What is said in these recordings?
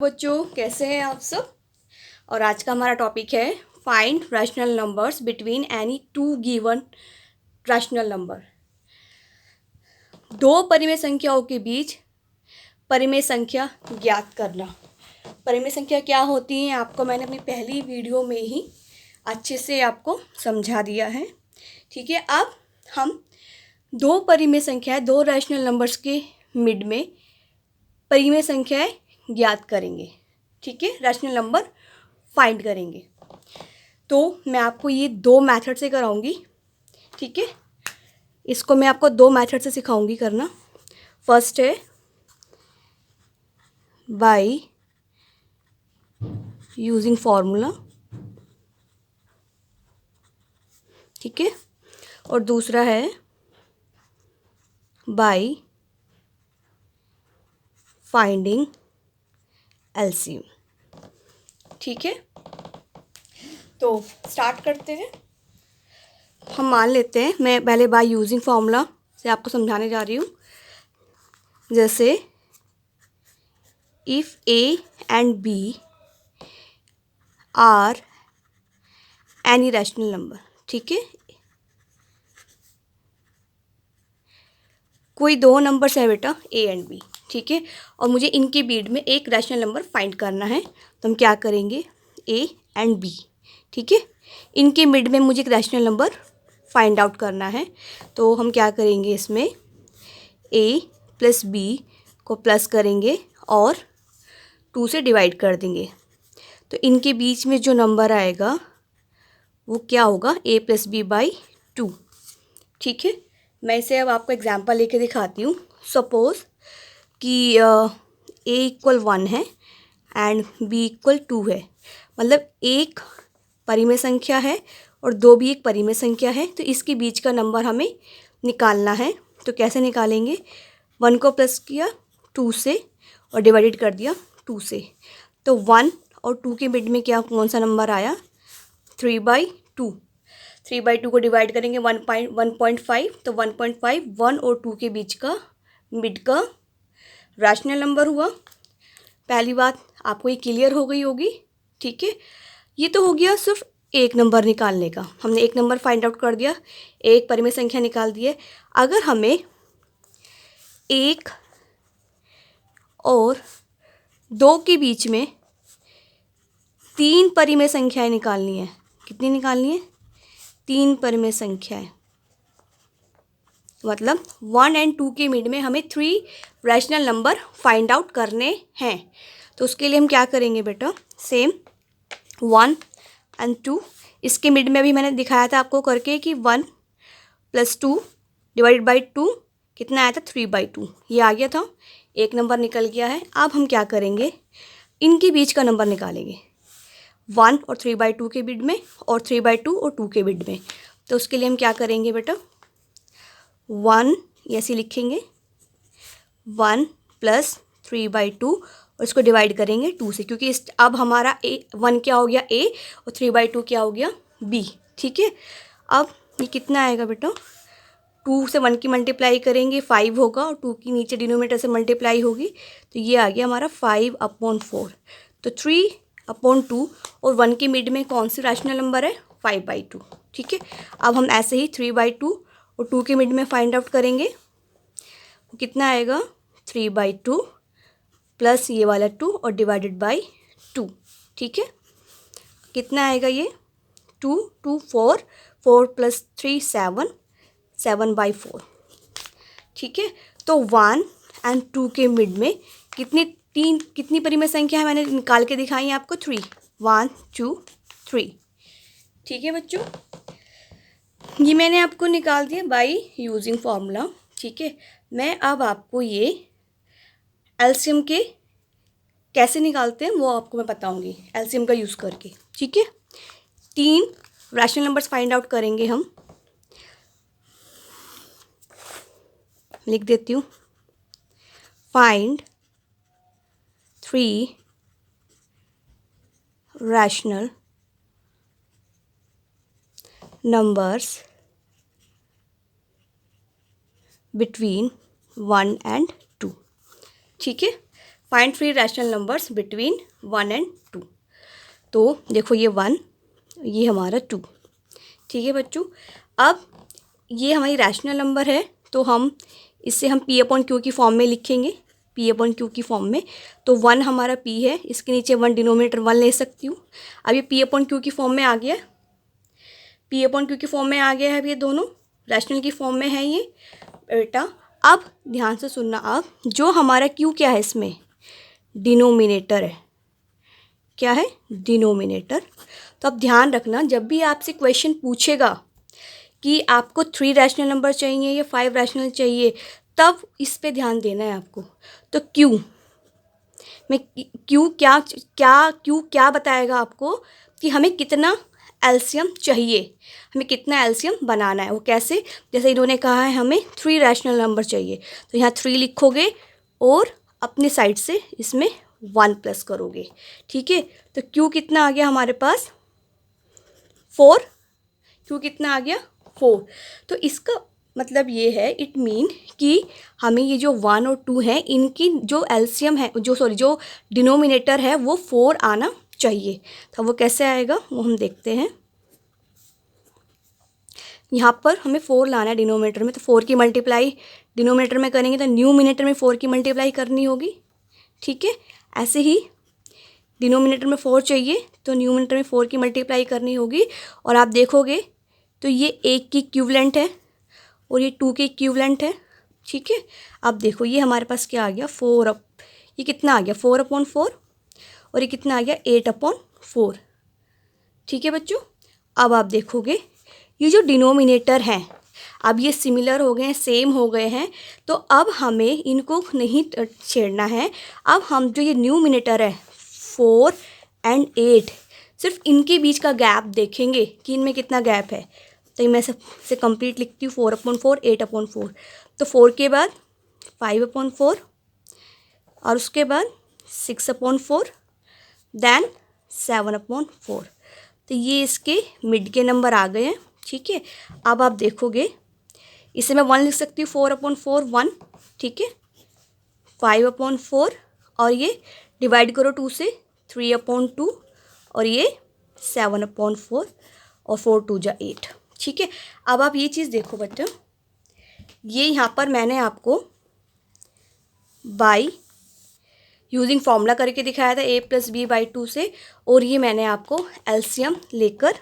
बच्चों कैसे हैं आप सब। और आज का हमारा टॉपिक है find rational numbers between any two given rational number. दो परिमेय संख्याओं के बीच परिमेय संख्या ज्ञात करना। परिमेय संख्या क्या होती है आपको मैंने अपनी पहली वीडियो में ही अच्छे से आपको समझा दिया है। ठीक है, अब हम दो परिमेय संख्याएं, दो रैशनल नंबर्स के मिड में परिमेय संख्याएं ज्ञात करेंगे। ठीक है, रैशनल नंबर फाइंड करेंगे। तो मैं आपको ये दो मेथड से कराऊंगी। ठीक है, इसको मैं आपको दो मेथड से सिखाऊंगी करना। फर्स्ट है बाय यूजिंग फॉर्मूला, ठीक है, और दूसरा है बाय फाइंडिंग एलसीएम। ठीक है, तो स्टार्ट करते हैं। हम मान लेते हैं, मैं पहले बाय यूजिंग फॉर्मूला से आपको समझाने जा रही हूँ। जैसे if A and B are any rational number. ठीक है, कोई दो नंबर्स है बेटा ए एंड बी। ठीक है, और मुझे इनके बीच में एक रैशनल नंबर फाइंड करना है। तो हम क्या करेंगे, ए एंड बी। ठीक है, इनके मिड में मुझे एक रैशनल नंबर फाइंड आउट करना है। तो हम क्या करेंगे, इसमें ए प्लस बी को प्लस करेंगे और 2 से डिवाइड कर देंगे। तो इनके बीच में जो नंबर आएगा वो क्या होगा, ए प्लस बी बाई 2। ठीक है, मैं इसे अब आपको एग्जांपल लेके दिखाती हूँ। सपोज़ कि ए इक्वल 1 है एंड बी इक्वल 2 है, मतलब एक परिमेय संख्या है और दो भी एक परिमेय संख्या है। तो इसके बीच का नंबर हमें निकालना है। तो कैसे निकालेंगे, 1 को प्लस किया 2 से और डिवाइडेड कर दिया 2 से। तो 1 और 2 के मिड में क्या कौन सा नंबर आया, 3/2। 3/2 को डिवाइड करेंगे 1.5, तो 1.5 1 और 2 के बीच का मिड का रैशनल नंबर हुआ। पहली बात आपको ये क्लियर हो गई होगी। ठीक है, ये तो हो गया सिर्फ एक नंबर निकालने का। हमने एक नंबर फाइंड आउट कर दिया, एक परिमेय संख्या निकाल दी है। अगर हमें एक और दो के बीच में तीन परिमेय संख्याएं निकालनी है, कितनी निकालनी है, तीन परिमेय संख्याएं, मतलब 1 एंड 2 के मिड में हमें 3 रैशनल नंबर फाइंड आउट करने हैं। तो उसके लिए हम क्या करेंगे बेटा, सेम 1 एंड 2, इसके मिड में भी मैंने दिखाया था आपको करके कि 1 + 2 डिवाइडेड बाई 2 कितना आया था, 3/2। ये आ गया था, एक नंबर निकल गया है। अब हम क्या करेंगे, इनके बीच का नंबर निकालेंगे, 1 और 3/2 के मिड में और 3/2 और 2 के मिड में। तो उसके लिए हम क्या करेंगे बेटा, 1 ऐसे लिखेंगे, 1 + 3/2 और इसको डिवाइड करेंगे 2 से, क्योंकि इस अब हमारा 1 क्या हो गया ए और 3/2 क्या हो गया बी। ठीक है, अब ये कितना आएगा बेटा, 2 से 1 की मल्टीप्लाई करेंगे 5 होगा और 2 की नीचे डिनोमिनेटर से मल्टीप्लाई होगी। तो ये आ गया हमारा 5/4। तो 3/2 और 1 के मिड में कौन सी रैशनल नंबर है, 5/2। ठीक है, अब हम ऐसे ही 3/2 और 2 के मिड में फाइंड आउट करेंगे, कितना आएगा, 3/2 प्लस ये वाला 2 और डिवाइडेड बाई 2। ठीक है, कितना आएगा ये, 2 2 4 4 + 3 7 7/4। ठीक है, तो 1 एंड 2 के मिड में कितनी परिमेय संख्या है मैंने निकाल के दिखाई है आपको, 3, 1 2 3। ठीक है बच्चों, ये मैंने आपको निकाल दिया बाय यूजिंग फॉर्मूला। ठीक है, मैं अब आपको ये एलसीएम के कैसे निकालते हैं वो आपको मैं बताऊंगी एलसीएम का यूज़ करके। ठीक है, 3 रैशनल नंबर्स फाइंड आउट करेंगे हम। लिख देती हूँ, find 3 rational numbers between 1 and 2। ठीक है, find 3 rational numbers between 1 and 2। तो देखो ये 1, ये हमारा 2, ठीक है बच्चों। अब ये हमारी रैशनल नंबर है, तो हम इससे हम P अपॉन Q की फॉर्म में लिखेंगे, P अपॉन Q की फॉर्म में। तो 1 हमारा P है, इसके नीचे 1 डिनोमिनेटर 1 ले सकती हूँ। अब ये P अपॉन Q की फॉर्म में आ गया, P अपॉन Q की फॉर्म में आ गया है। अब ये दोनों रैशनल की फॉर्म में है ये बेटा। अब ध्यान से सुनना, अब जो हमारा Q क्या है, इसमें डिनोमिनेटर है। क्या है? डिनोमिनेटर। तो अब ध्यान रखना, जब भी आपसे क्वेश्चन पूछेगा कि आपको 3 रैशनल नंबर चाहिए या 5 रैशनल चाहिए, तब इस पे ध्यान देना है आपको। तो Q में Q क्या बताएगा आपको कि हमें कितना एलसीएम चाहिए, हमें कितना एलसीएम बनाना है। वो कैसे? जैसे इन्होंने कहा है हमें 3 रैशनल नंबर चाहिए, तो यहाँ 3 लिखोगे और अपने साइड से इसमें 1 प्लस करोगे, ठीक है। तो Q कितना आ गया हमारे पास? 4। Q कितना आ गया? 4। तो इसका मतलब ये है, इट मीन कि हमें ये जो 1 और 2 हैं, इनकी जो एलसीएम है, जो डिनोमिनेटर है, वो 4 आना चाहिए। तो वो कैसे आएगा वो हम देखते हैं। यहाँ पर हमें 4 लाना है डिनोमिनेटर में, तो 4 की मल्टीप्लाई डिनोमिनेटर में करेंगे तो न्यूमिनेटर में 4 की मल्टीप्लाई करनी होगी, ठीक है। ऐसे ही डिनोमिनेटर में 4 चाहिए तो न्यूमिनेटर में 4 की मल्टीप्लाई करनी होगी। और आप देखोगे तो ये 1 की इक्विवेलेंट है और ये 2 के इक्विवेलेंट है, ठीक है। अब देखो ये हमारे पास क्या आ गया, 4 ये कितना आ गया, 4 अपॉन 4, और ये कितना आ गया, 8 अपॉन 4, ठीक है बच्चों। अब आप देखोगे ये जो डिनोमिनेटर हैं, अब ये सिमिलर हो गए हैं, सेम हो गए हैं, तो अब हमें इनको नहीं छेड़ना है। अब हम जो ये न्यूमिनेटर है 4 and 8, सिर्फ इनके बीच का गैप देखेंगे कि इनमें कितना गैप है। तो मैं सबसे कंप्लीट लिखती हूँ, 4 अपॉन 4, 8 अपॉन 4। तो 4 के बाद 5 अपॉन 4 और उसके बाद 6 अपॉन 4, देन 7 अपॉन 4। तो ये इसके मिड के नंबर आ गए हैं, ठीक है। अब आप देखोगे इसे मैं 1 लिख सकती हूँ, 4 अपॉन 4 1, ठीक है। 5 अपॉन 4 और ये डिवाइड करो 2 से, 3 अपॉन 2 और ये 7 अपॉन 4 और 4 2 जा 8, ठीक है। अब आप ये चीज़ देखो बच्चों, ये यहाँ पर मैंने आपको बाई यूजिंग फॉर्मूला करके दिखाया था a + b/2 से, और ये मैंने आपको एलसीएम लेकर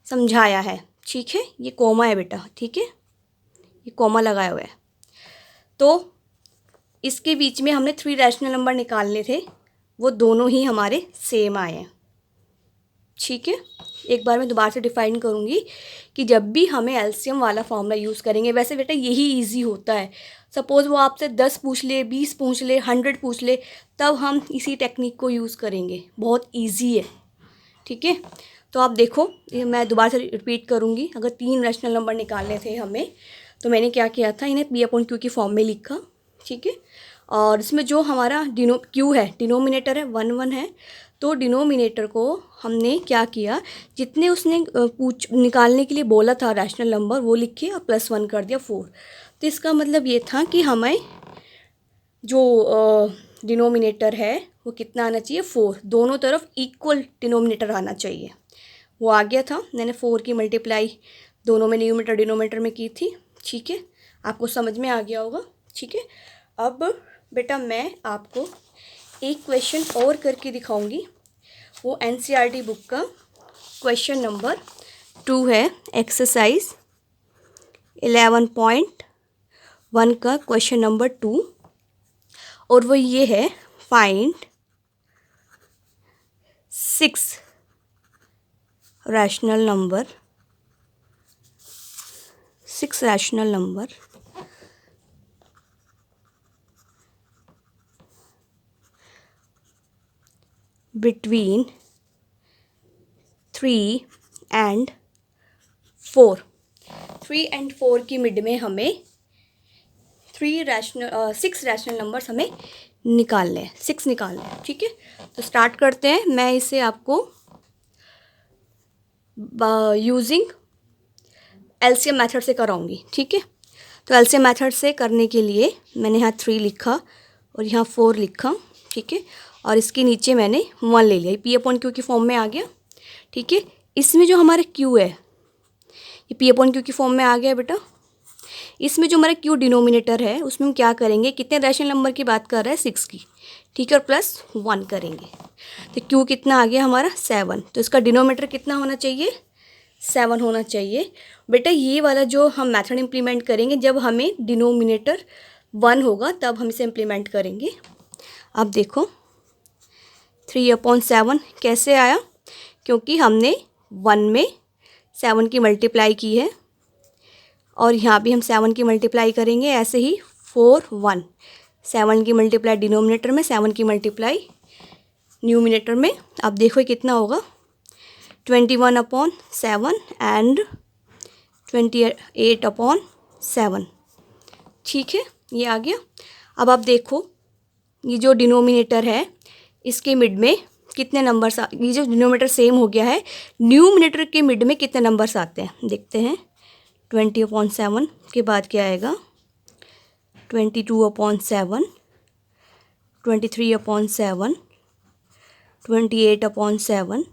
समझाया है, ठीक है। ये कोमा है बेटा, ठीक है, ये कोमा लगाया हुआ है। तो इसके बीच में हमने 3 रैशनल नंबर निकालने थे, वो दोनों ही हमारे सेम आए हैं, ठीक है। एक बार मैं दोबारा से डिफाइन करूँगी कि जब भी हमें एलसीएम वाला फॉर्मूला यूज़ करेंगे, वैसे बेटा यही इजी होता है। सपोज़ वो आपसे 10 पूछ ले, 20 पूछ ले, 100 पूछ ले, तब हम इसी टेक्निक को यूज़ करेंगे, बहुत ईजी है, ठीक है। तो आप देखो, ये मैं दोबारा से रिपीट करूँगी। अगर 3 रैशनल नंबर निकालने थे हमें, तो मैंने क्या किया था, इन्हें P अपॉन Q की फॉर्म में लिखा, ठीक है। और इसमें जो हमारा Q है, डिनोमिनेटर है 1 1 है, तो डिनोमिनेटर को हमने क्या किया, जितने उसने निकालने के लिए बोला था रैशनल नंबर, वो लिखे और +1 कर दिया 4। तो इसका मतलब ये था कि हमें जो डिनोमिनेटर है वो कितना आना चाहिए, 4, दोनों तरफ इक्वल डिनोमिनेटर आना चाहिए। वो आ गया था, मैंने 4 की मल्टीप्लाई दोनों में न्यूमिनेटर डिनोमिनेटर में की थी, ठीक है। आपको समझ में आ गया होगा, ठीक है। अब बेटा मैं आपको एक क्वेश्चन और करके दिखाऊंगी, वो एनसीईआरटी बुक का क्वेश्चन नंबर 2 है, एक्सरसाइज 11.1 का क्वेश्चन नंबर 2, और वो ये है, find 6 rational number between 3 and 4। 3 and 4 की मिड में हमें 6 रैशनल नंबर्स हमें निकालने हैं, 6 निकालने हैं, ठीक है। तो स्टार्ट करते हैं। मैं इसे आपको यूजिंग एलसीएम मेथड से कराऊंगी, ठीक है। तो एलसीएम मेथड से करने के लिए मैंने यहाँ 3 लिखा और यहाँ 4 लिखा, ठीक है, और इसके नीचे मैंने 1 ले लिया, पी अपॉन क्यू की फॉर्म में आ गया, ठीक है। इसमें जो हमारा क्यू है ये पी अपॉन क्यू की फॉर्म में आ गया बेटा। इसमें जो हमारा क्यू डिनोमिनेटर है उसमें हम क्या करेंगे, कितने रैशनल नंबर की बात कर रहे हैं, 6 की, ठीक है, और +1 करेंगे। तो क्यू कितना आ गया हमारा 7, तो इसका डिनोमिनेटर कितना होना चाहिए, 7 होना चाहिए। बेटा ये वाला जो हम मेथड इम्प्लीमेंट करेंगे जब हमें डिनोमिनेटर 1 होगा तब हम इसे इम्प्लीमेंट करेंगे। अब देखो 3/7 कैसे आया, क्योंकि हमने 1 में 7 की मल्टीप्लाई की है और यहाँ भी हम 7 की मल्टीप्लाई करेंगे। ऐसे ही 4 1 7 की मल्टीप्लाई डिनोमिनेटर में, 7 की मल्टीप्लाई न्यूमिनेटर में। अब देखो कितना होगा, 21/7 एंड 28/7, ठीक है, ये आ गया। अब आप देखो ये जो डिनोमिनेटर है इसके मिड में कितने नंबर्स ये जो डिनोमिनेटर सेम हो गया है, न्यूमिनेटर के मिड में कितने नंबर्स आते हैं देखते हैं। 20/7 के बाद क्या आएगा, 22/7, 23/7, 28/7,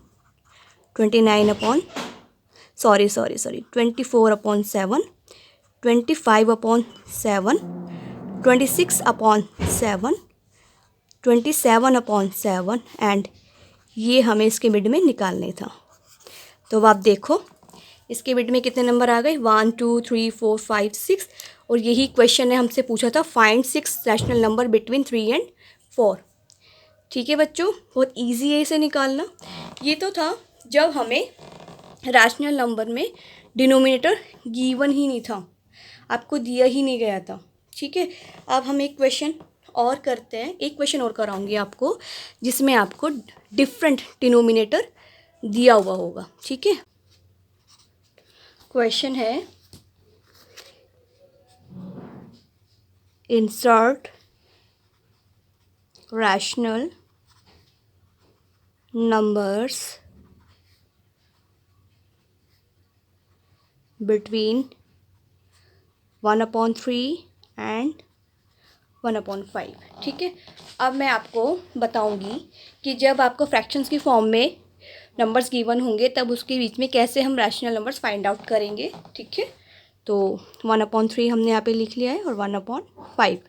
24/7, 25/7, 26/7, 27/7 एंड ये हमें इसके मिड में निकालने था। तो अब आप देखो इसके मिड में कितने नंबर आ गए, 1 2 3 4 5 6, और यही क्वेश्चन ने हमसे पूछा था find 6 rational number between 3 and 4। ठीक है बच्चों, बहुत इजी है इसे निकालना। ये तो था जब हमें रैशनल नंबर में डिनोमिनेटर गिवन ही नहीं था, आपको दिया ही नहीं गया था। ठीक है, अब हम एक क्वेश्चन और करते हैं, एक क्वेश्चन और कराऊंगी आपको जिसमें आपको डिफरेंट डिनोमिनेटर दिया हुआ होगा। ठीक है, क्वेश्चन है insert rational numbers between 1/3 and 1/5। ठीक है, अब मैं आपको बताऊंगी कि जब आपको फ्रैक्शंस की फॉर्म में नंबर्स गिवन होंगे तब उसके बीच में कैसे हम रैशनल नंबर्स फाइंड आउट करेंगे। ठीक है, तो 1/3 हमने यहाँ पे लिख लिया है और 1/5।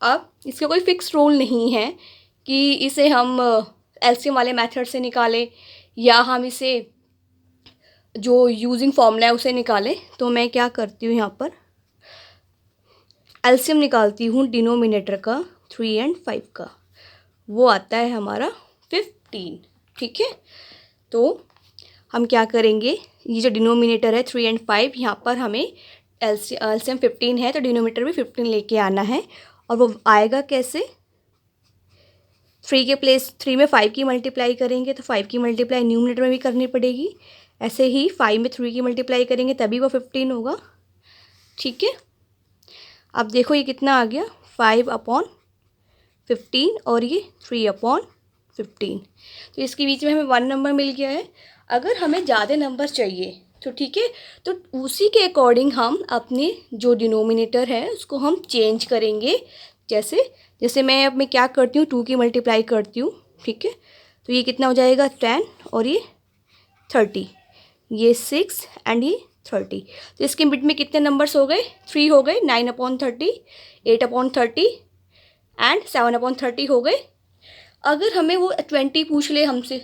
अब इसका कोई फिक्स रूल नहीं है कि इसे हम एलसीएम वाले मेथड से निकालें या हम इसे जो यूजिंग फॉर्मूला है उसे निकालें। तो मैं क्या करती हूँ, यहाँ पर एलसीएम निकालती हूँ डिनोमिनेटर का 3 एंड 5 का, वो आता है हमारा 15। ठीक है, तो हम क्या करेंगे, ये जो डिनोमिनेटर है 3 एंड 5, यहाँ पर हमें एलसीएम 15 है तो डिनोमिनेटर भी 15 लेके आना है। और वो आएगा कैसे, 3 के प्लेस 3 में 5 की मल्टीप्लाई करेंगे तो 5 की मल्टीप्लाई न्यूमिनेटर में भी करनी पड़ेगी। ऐसे ही 5 में 3 की मल्टीप्लाई करेंगे तभी वो 15 होगा। ठीक है, अब देखो ये कितना आ गया, 5/15 और ये 3/15। तो इसके बीच में हमें 1 नंबर मिल गया है। अगर हमें ज़्यादा नंबर चाहिए तो ठीक है, तो उसी के अकॉर्डिंग हम अपने जो डिनोमिनेटर है उसको हम चेंज करेंगे। जैसे मैं अब मैं क्या करती हूँ, 2 की मल्टीप्लाई करती हूँ। ठीक है, तो ये कितना हो जाएगा 10 और ये 30, ये 6 एंड ये 30। तो इसके मिड में कितने नंबर्स हो गए, 3 हो गए, 9/30, 8/30 एंड 7/30 हो गए। अगर हमें वो 20 पूछ ले हमसे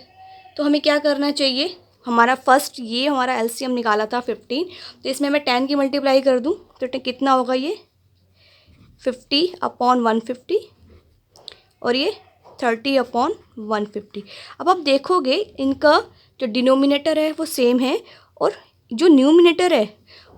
तो हमें क्या करना चाहिए, हमारा फर्स्ट ये हमारा एलसीएम निकाला था 15, तो इसमें मैं 10 की मल्टीप्लाई कर दूँ तो कितना होगा, ये 50/150 और ये 30/150। अब आप देखोगे इनका जो डिनोमिनेटर है वो सेम है और जो न्यूमिनेटर है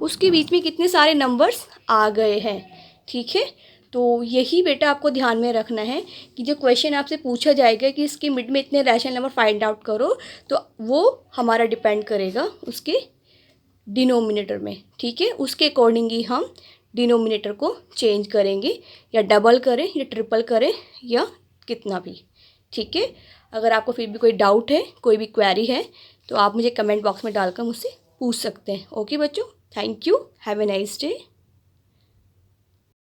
उसके बीच में कितने सारे नंबर्स आ गए हैं। ठीक है, तो यही बेटा आपको ध्यान में रखना है कि जो क्वेश्चन आपसे पूछा जाएगा कि इसके मिड में इतने रैशनल नंबर फाइंड आउट करो, तो वो हमारा डिपेंड करेगा उसके डिनोमिनेटर में। ठीक है, उसके अकॉर्डिंग ही हम डिनोमिनेटर को चेंज करेंगे, या डबल करें या ट्रिपल करें या कितना भी। ठीक है, अगर आपको फिर भी कोई डाउट है, कोई भी क्वेरी है तो आप मुझे कमेंट बॉक्स में डालकर मुझसे पूछ सकते हैं। ओके बच्चों, thank you, have a nice day.